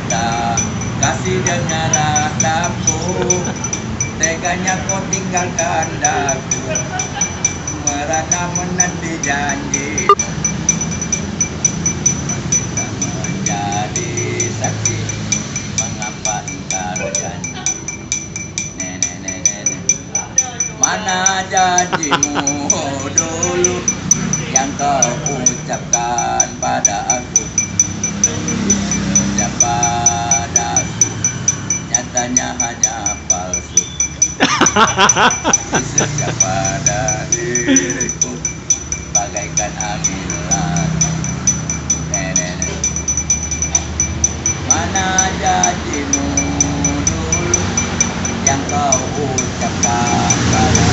cinta, kasih dengan rataku, teganya kau tinggalkan daku, merana menanti janji. Kita menjadi saksi, mengapa engkau janji? Mana janjimu dulu yang kau ucapkan pada aku? Sejak padaku nyatanya hanya palsu. Sejak pada diriku bagaikan angin lalu. Mana janjimu dulu yang kau ucapkan pada